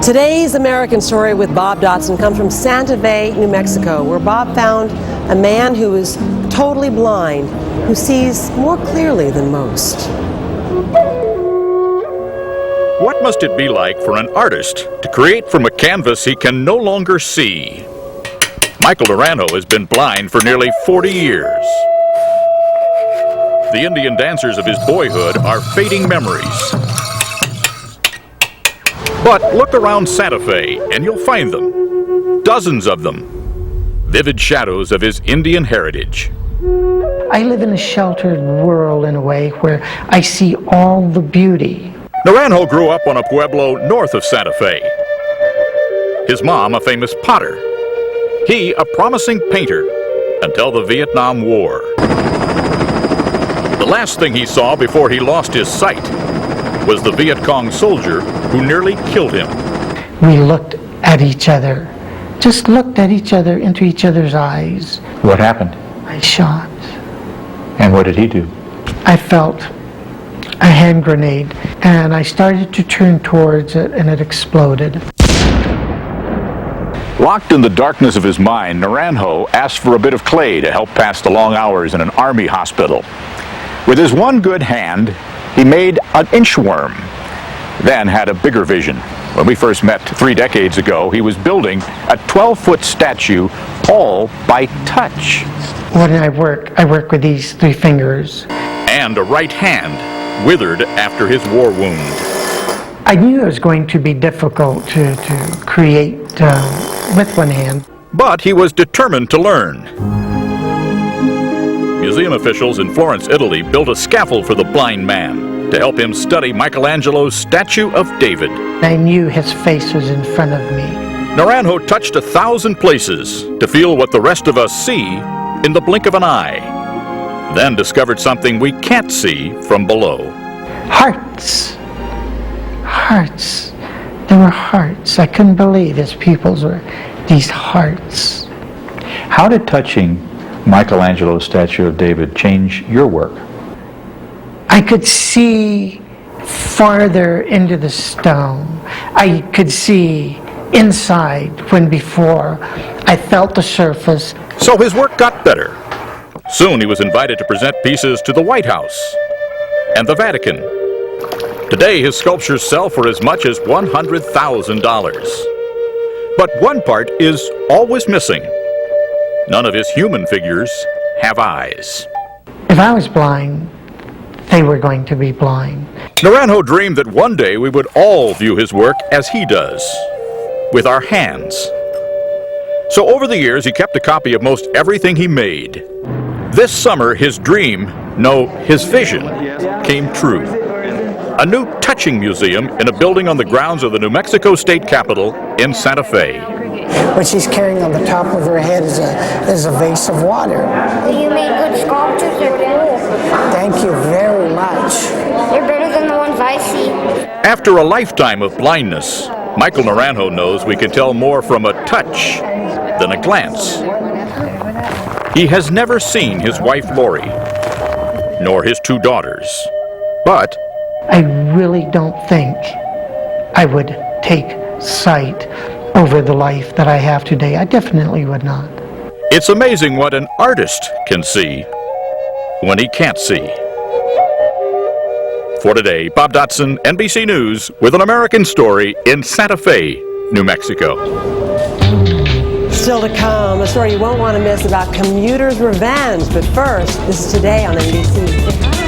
Today's American story with Bob Dotson comes from Santa Fe, New Mexico, where Bob found a man who is totally blind, who sees more clearly than most. What must it be like for an artist to create from a canvas he can no longer see? Michael Naranjo has been blind for nearly 40 years. The Indian dancers of his boyhood are fading memories. But look around Santa Fe and you'll find them. Dozens of them. Vivid shadows of his Indian heritage. I live in a sheltered world in a way where I see all the beauty. Naranjo grew up on a pueblo north of Santa Fe. His mom, a famous potter. He, a promising painter until the Vietnam War. The last thing he saw before he lost his sight was the Viet Cong soldier who nearly killed him. We looked at each other, just looked at each other into each other's eyes. What happened? I shot. And what did he do? I felt a hand grenade, and I started to turn towards it, and it exploded. Locked in the darkness of his mind, Naranjo asked for a bit of clay to help pass the long hours in an army hospital. With his one good hand, he made an inchworm, then had a bigger vision. When we first met 3 decades ago, he was building a 12-foot statue all by touch. When I work with these 3 fingers. And a right hand, withered after his war wound. I knew it was going to be difficult to create with one hand. But he was determined to learn. Museum officials in Florence, Italy built a scaffold for the blind man to help him study Michelangelo's statue of David. I knew his face was in front of me. Naranjo touched 1,000 places to feel what the rest of us see in the blink of an eye. Then discovered something we can't see from below. Hearts. Hearts. There were hearts. I couldn't believe his pupils were these hearts. How did touching Michelangelo's statue of David change your work? I could see farther into the stone. I could see inside when before I felt the surface. So his work got better. Soon he was invited to present pieces to the White House and the Vatican. Today his sculptures sell for as much as $100,000. But one part is always missing. None of his human figures have eyes. If I was blind, they were going to be blind. Naranjo dreamed that one day we would all view his work as he does, with our hands. So over the years, he kept a copy of most everything he made. This summer, his dream, no, his vision, came true. A new touching museum in a building on the grounds of the New Mexico State Capitol in Santa Fe. What she's carrying on the top of her head is a vase of water. You made good sculptures, they're cool. Thank you very much. They're better than the ones I see. After a lifetime of blindness, Michael Naranjo knows we can tell more from a touch than a glance. He has never seen his wife Lori, nor his 2 daughters, but I really don't think I would take sight over the life that I have today. I definitely would not. it's amazing what an artist can see when he can't see. For today, Bob Dotson, NBC News, with an American story in Santa Fe, New Mexico. Still to come, a story you won't want to miss about commuters' revenge. But first, this is Today on NBC.